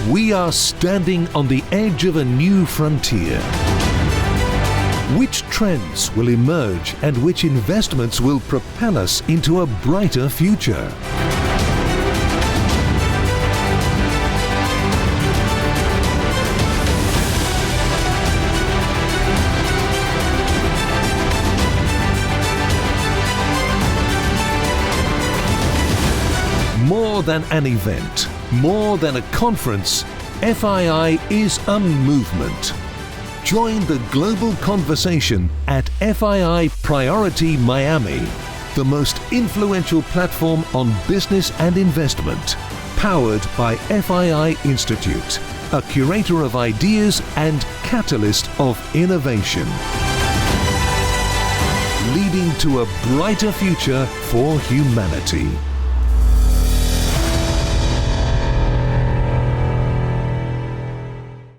We are standing on the edge of a new frontier. Which trends will emerge and which investments will propel us into a brighter future? More than an event, more than a conference, FII is a movement. Join the global conversation at FII Priority Miami, the most influential platform on business and investment, powered by FII Institute, a curator of ideas and catalyst of innovation. Leading to a brighter future for humanity.